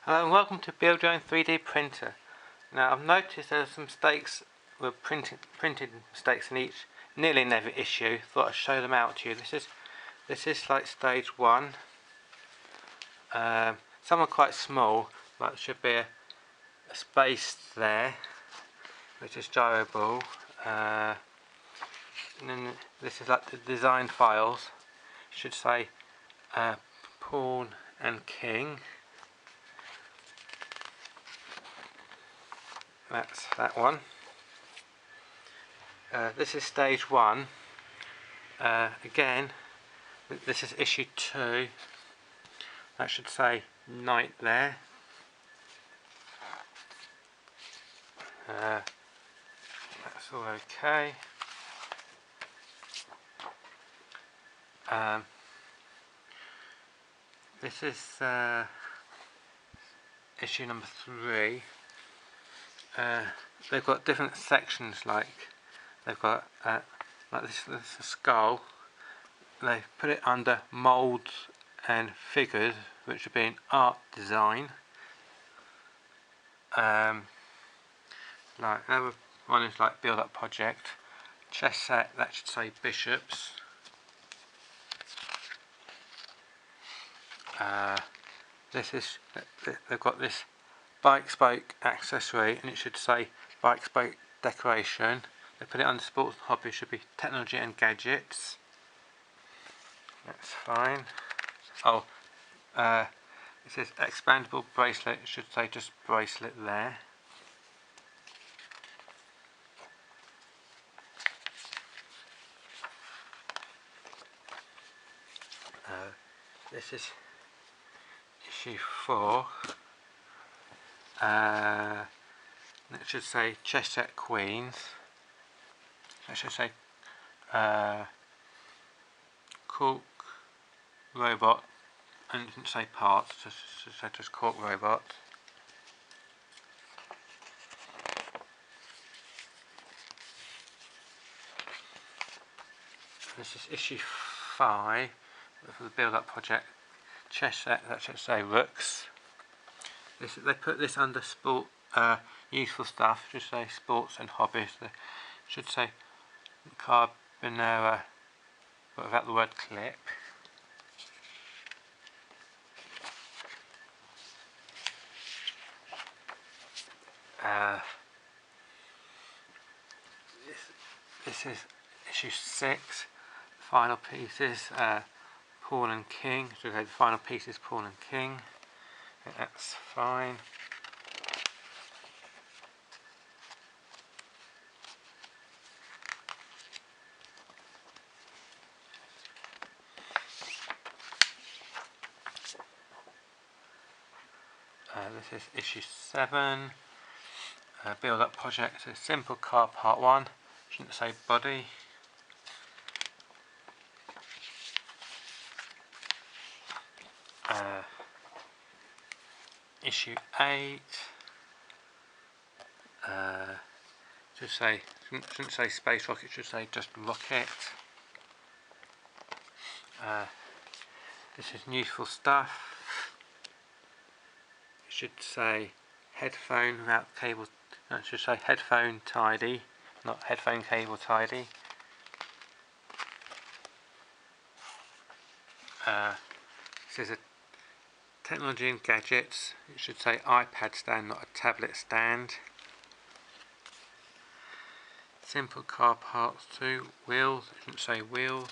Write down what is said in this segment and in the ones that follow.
Hello and welcome to Build Your Own 3D Printer. Now I've noticed there are some mistakes with printed mistakes in nearly in every issue. Thought I'd show them out to you. This is like stage 1. Some are quite small, but there should be a space there, which is gyrable. And then this is like the design files. Should say Pawn and King. That's that one. This is stage 1. Again, this is issue 2. That should say Knight there. That's all okay. This is issue number 3. They've got different sections, like they've got like this is a skull. They put it under moulds and figures, which would be in art design. Like another one is like build up project. Chess set, that should say bishops. This is, they've got this bike spoke accessory and it should say bike spoke decoration. They put it under sports and hobby, should be technology and gadgets. That's fine. Oh, it says expandable bracelet, it should say just bracelet there. This is issue 4. It should say chess set queens. It should say cork robot, and it didn't say parts, it should say just cork robot. This is issue 5 for the build up project. Chess set, that should say rooks. They put this under sport, useful stuff, should say sports and hobbies. They should say Carbonera, but without the word clip. This is issue 6, final pieces, Pawn and King. So the final piece is Pawn and King. That's fine. This is issue 7. Build up project. So simple car part 1. Shouldn't say body. Issue 8. Shouldn't say space rocket, should say just rocket. This is useful stuff. It should say headphone without cable. No, it should say headphone tidy, not headphone cable tidy. This is a technology and gadgets. It should say iPad stand, not a tablet stand. Simple car parts 2. Wheels. It shouldn't say wheels.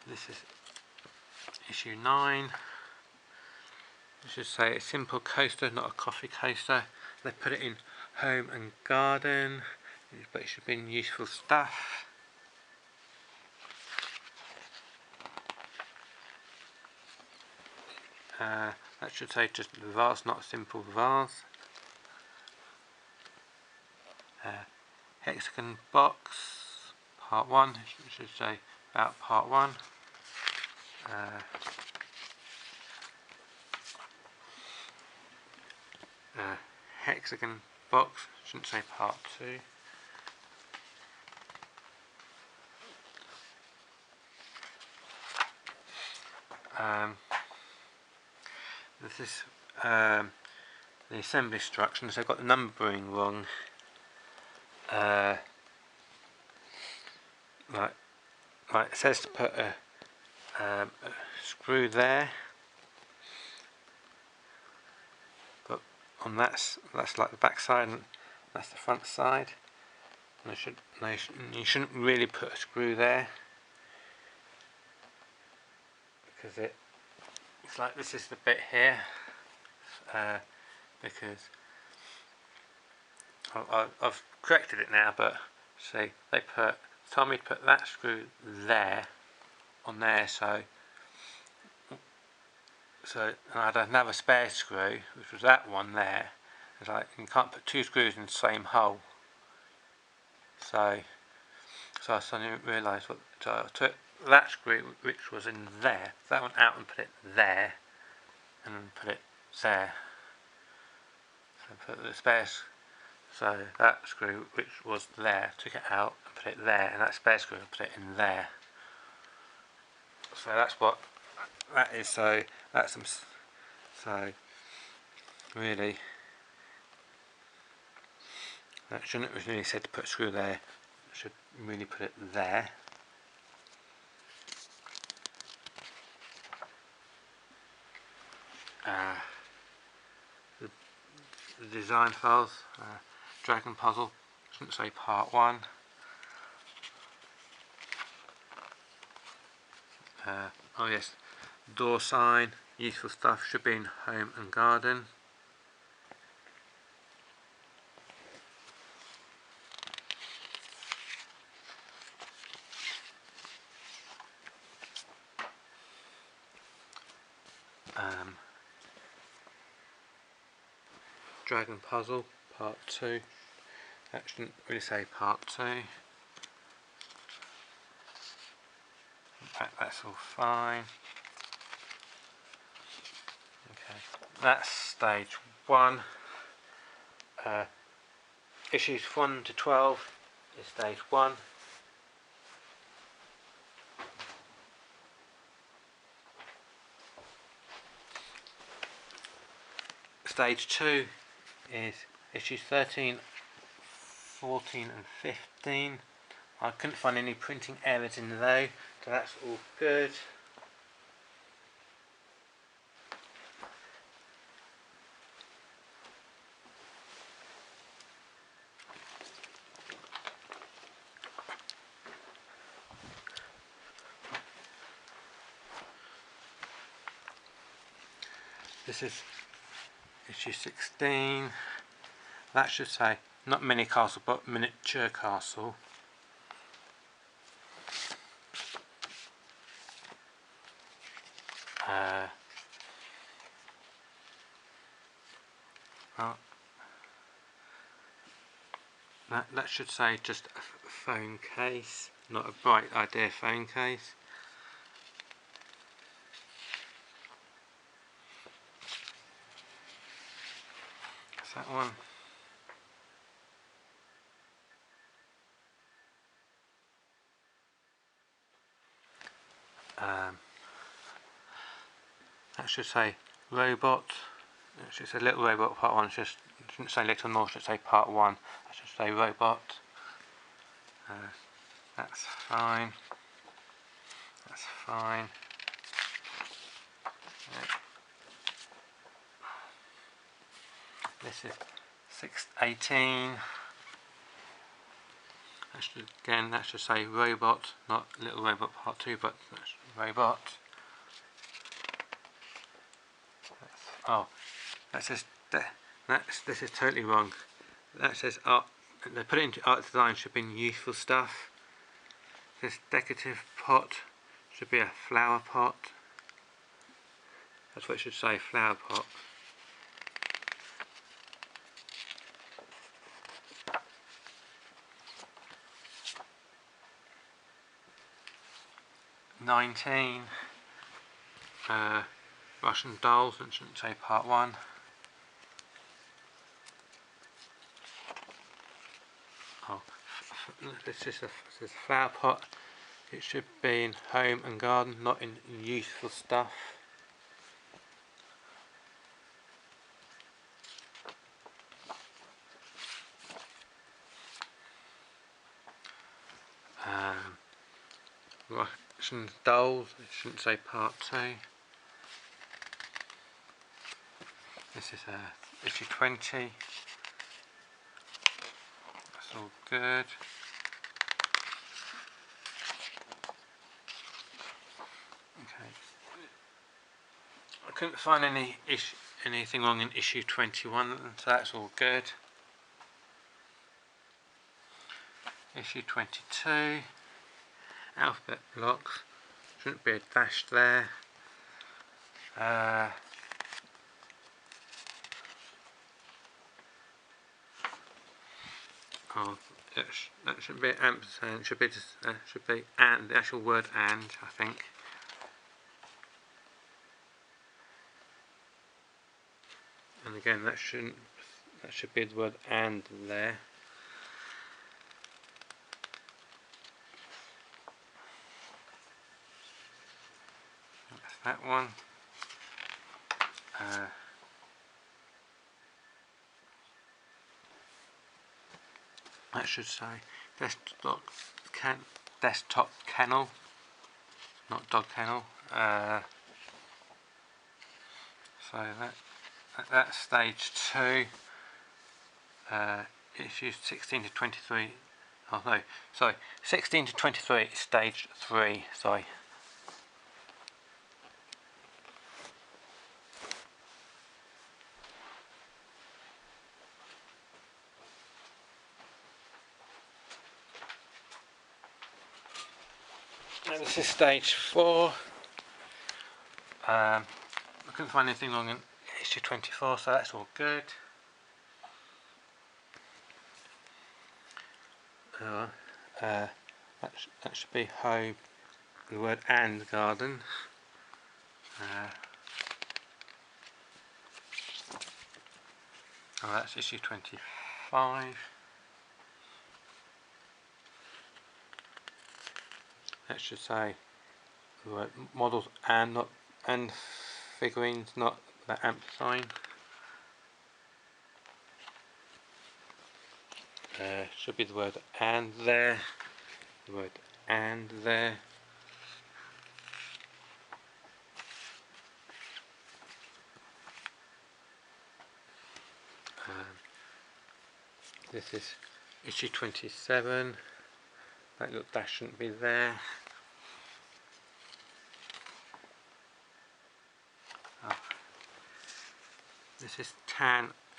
This is issue 9. It should say a simple coaster, not a coffee coaster. They put it in home and garden, but it should be in useful stuff. That should say just vase, not simple vase. Hexagon box, part 1. It should say about part 1. Hexagon box, shouldn't say part 2. This is the assembly instructions. They've got the numbering wrong. Like it says to put a screw there, but on that's like the back side and that's the front side. And you shouldn't really put a screw there, because it's like this is the bit here, because I've corrected it now, but see, they told me to put that screw there on there, so and I had another spare screw, which was that one there. It's like you can't put two screws in the same hole, so I suddenly realised what. So I took that screw which was in there, that one out and put it there, and then put it there. So put the spare. So that screw which was there, took it out and put it there, and that spare screw and put it in there. So that's what that is. So that's so really that shouldn't have really said to put a screw there. Should really put it there. The design files, Dragon Puzzle, shouldn't say part 1. Oh yes, door sign, useful stuff should be in home and garden. Dragon Puzzle, part 2. That shouldn't really say part 2. That's all fine. Okay, that's stage 1. Issues 1 to 12 is stage 1. Stage 2 is issues 13, 14 and 15. I couldn't find any printing errors in those, so that's all good. This is issue 16. That should say not mini castle but miniature castle. Well, that should say just a phone case, not a Bright Idea phone case. That's that one. That should say robot. It should say little robot part 1. It shouldn't say little nor should say part 1. I should say robot. That's fine. That's fine. This is 618. That should say robot, not little robot part 2, but that's robot. This is totally wrong. That says art. They put it into art design. Should be useful stuff. This decorative pot should be a flower pot. That's what it should say, flower pot. Russian dolls, and shouldn't say part 1. This is a flower pot. It should be in home and garden, not in useful stuff. Russian dolls, it shouldn't say part 2. This is issue 20. That's all good. Okay. I couldn't find anything wrong in issue 21, so that's all good. Issue 22. Alphabet blocks. Shouldn't be a dash there. Oh, that should be ampersand. Should be just should be and, the actual word and, I think. And again, that should be the word and there. That's that one. That should say desktop kennel, not dog kennel. So that's stage 2. Issues 16 to 23. Oh no, sorry, 16 to 23 is stage 3. Sorry. And this is stage 4. I couldn't find anything wrong in issue 24, so that's all good. That should be home, the word and garden. Oh, that's issue 25. That should say the word models and figurines, not the amp sign. Should be the word and there. The word and there. This is issue 27. That little dash shouldn't be there. This is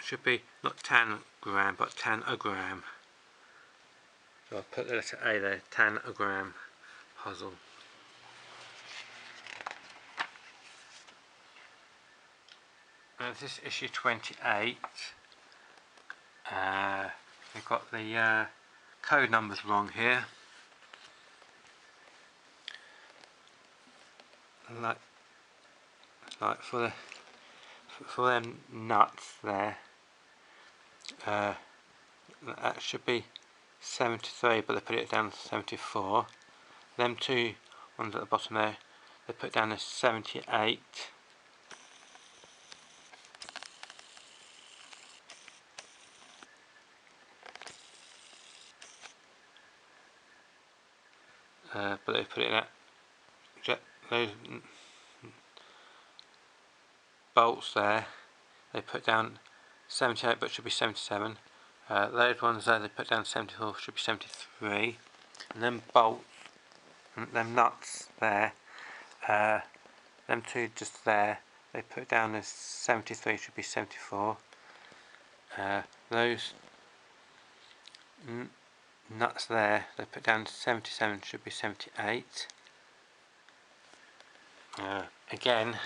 should be not tangram, but tanagram. So I'll put the letter A there, tanagram puzzle. This is issue 28. We've got the code numbers wrong here. Like for them nuts there, that should be 73, but they put it down to 74. Them two ones at the bottom there, they put down as 78. But they put it in at those bolts there, they put down 78, but it should be 77. Those ones there, they put down 74, should be 73. And then bolts, them nuts there, them two just there, they put down as 73, should be 74. Those nuts there, they put down 77, should be 78. Again,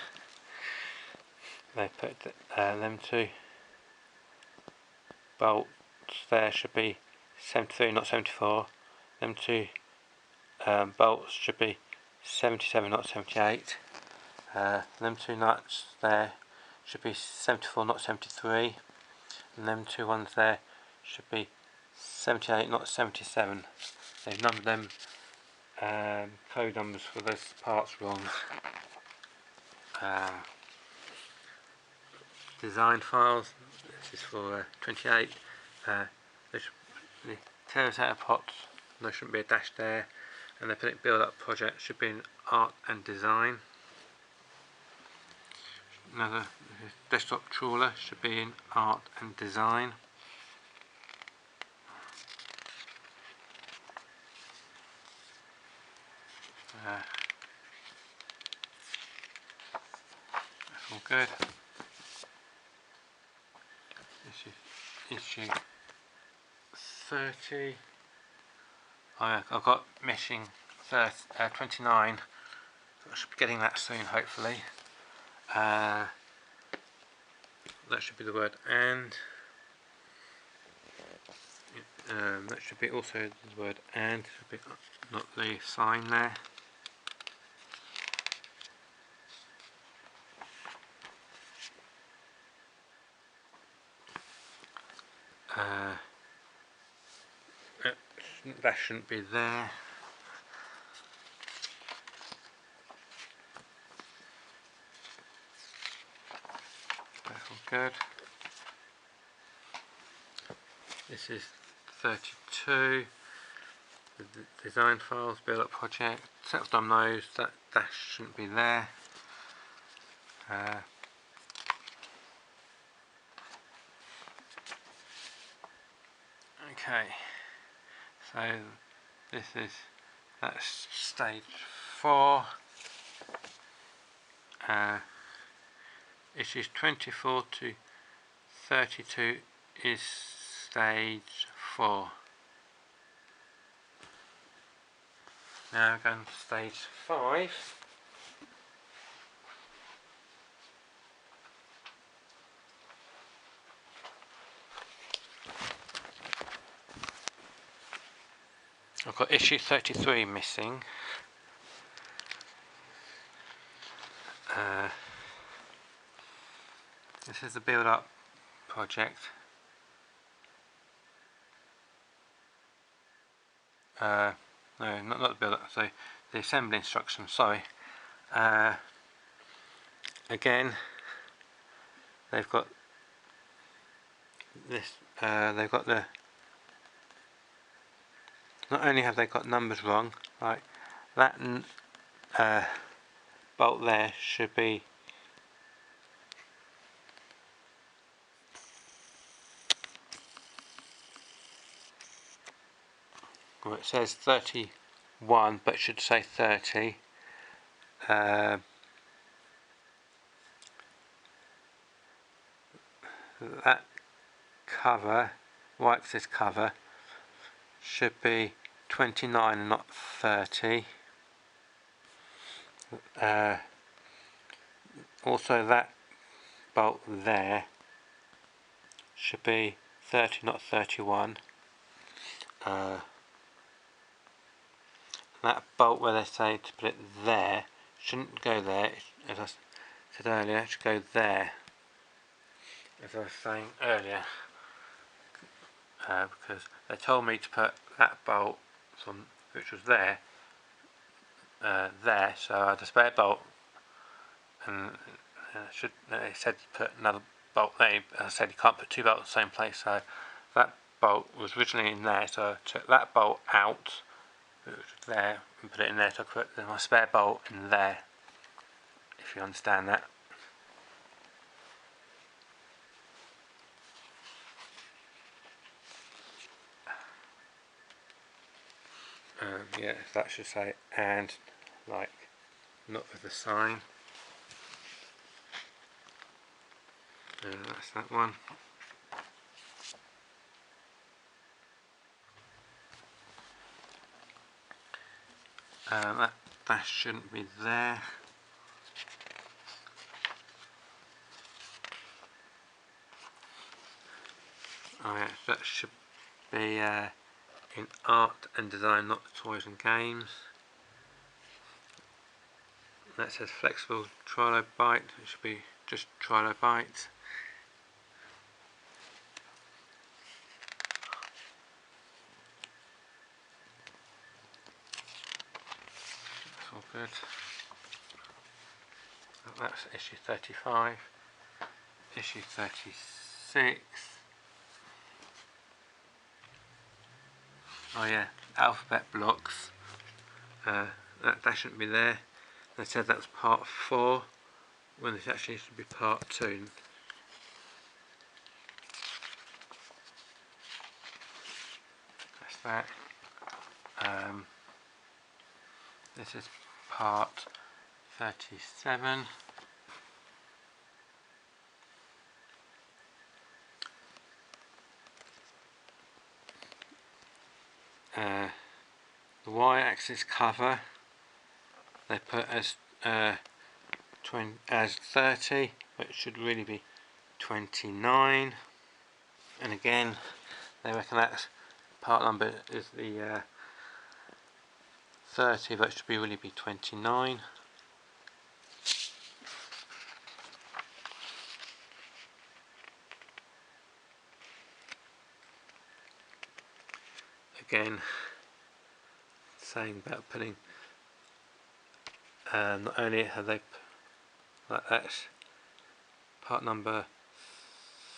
they put them two bolts there should be 73, not 74. Them two bolts should be 77, not 78. Them two nuts there should be 74, not 73. And them two ones there should be 78, not 77. They've numbered them code numbers for those parts wrong. Design files, this is for 28. The terracotta pots, there shouldn't be a dash there. and they put it build up project, should be in art and design. Another desktop trawler should be in art and design. That's all good. Issue 30. Oh yeah, I've got missing 29. So I should be getting that soon, hopefully. That should be the word and. That should be also the word and, should be not the sign there. That shouldn't be there. That's all good. This is 32. The design files, build up project. Set up those. That dash shouldn't be there. Okay. So that's stage 4. Issues 24 to 32 is stage 4. Now we're going to stage 5. I've got issue 33 missing. This is the build up project. No, not the build up, so the assembly instructions, sorry. Again, they've got this, they've got the, not only have they got numbers wrong, like that bolt there should be well, it says 31 but should say 30. That cover, white says cover, should be 29 and not 30. Also that bolt there should be 30 not 31. That bolt where they say to put it there shouldn't go there, as I said earlier, it should go there, as I was saying earlier, because they told me to put that bolt from which was there, so I had a spare bolt, and they said to put another bolt there. As I said, you can't put two bolts in the same place, so that bolt was originally in there, so I took that bolt out, which was there, and put it in there, so I put my spare bolt in there, if you understand that. Yeah, that should say and, like, not with the sign. That's that one. That dash shouldn't be there. Oh yeah, that should be in art and design, not toys and games. That says flexible trilobite, it should be just trilobite. That's all good. That's issue 35. Issue 36. Oh yeah, alphabet blocks. that shouldn't be there. They said that was part 4 when this actually should be part 2. That's that. This is part 37. The y-axis cover they put as 30, but it should really be 29. And again, they reckon that part number is the 30, but it should really be 29. Again, saying about putting not only have they like that's part number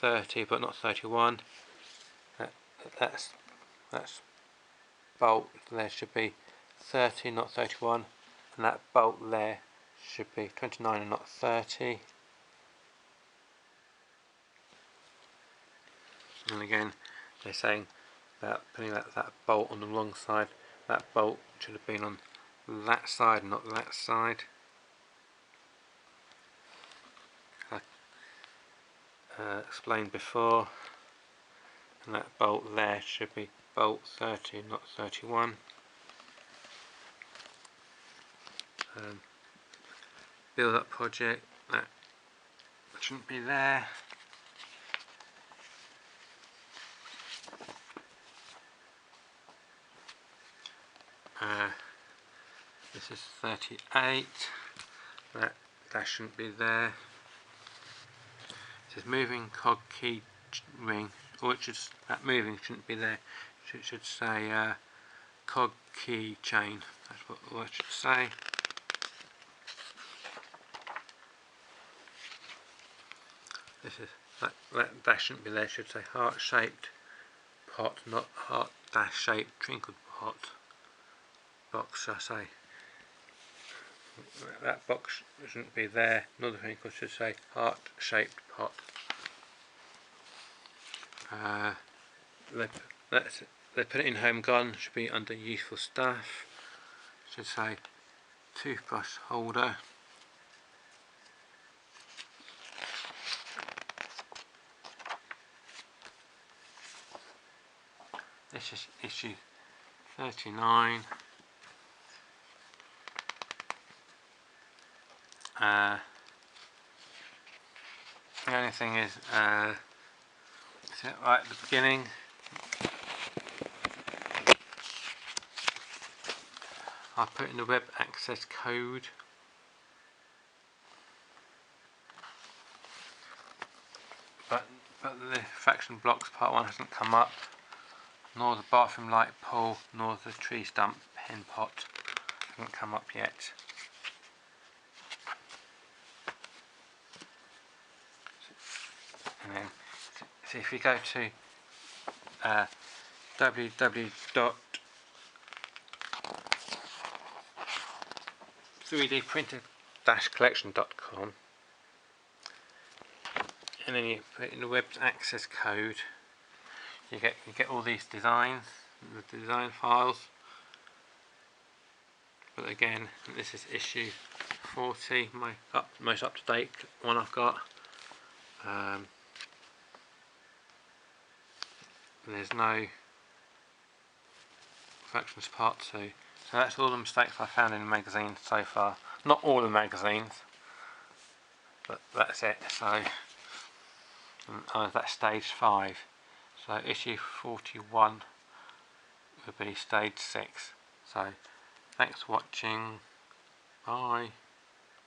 30 but not 31, that's bolt there should be 30 not 31, and that bolt there should be 29 and not 30. And again they're saying about putting that bolt on the wrong side. That bolt should have been on that side, not that side. I explained before, and that bolt there should be bolt 30, not 31. Build up project, that shouldn't be there. This is 38, that shouldn't be there. It says moving cog key ring, or it should, that moving shouldn't be there. It should say cog key chain, that's what it should say. This is that shouldn't be there. It should say heart shaped pot, not heart dash shaped trinkled pot. Box, I say. That box shouldn't be there. Another twinkle should say heart shaped pot. They put it in home garden, should be under useful stuff. Should say toothbrush holder. This is issue 39. The only thing is, right at the beginning, I put in the web access code. But the fraction blocks part 1 hasn't come up, nor the bathroom light pole, nor the tree stump pen pot hasn't come up yet. And then, so if you go to www.3dprinter-collection.com, and then you put in the web access code, you get all these designs, the design files. But again, this is issue 40, my most up to date one I've got. There's no fractions part 2. So that's all the mistakes I found in the magazine so far. Not all the magazines, but that's it. So that's stage 5. So issue 41 would be stage 6. So thanks for watching. Bye.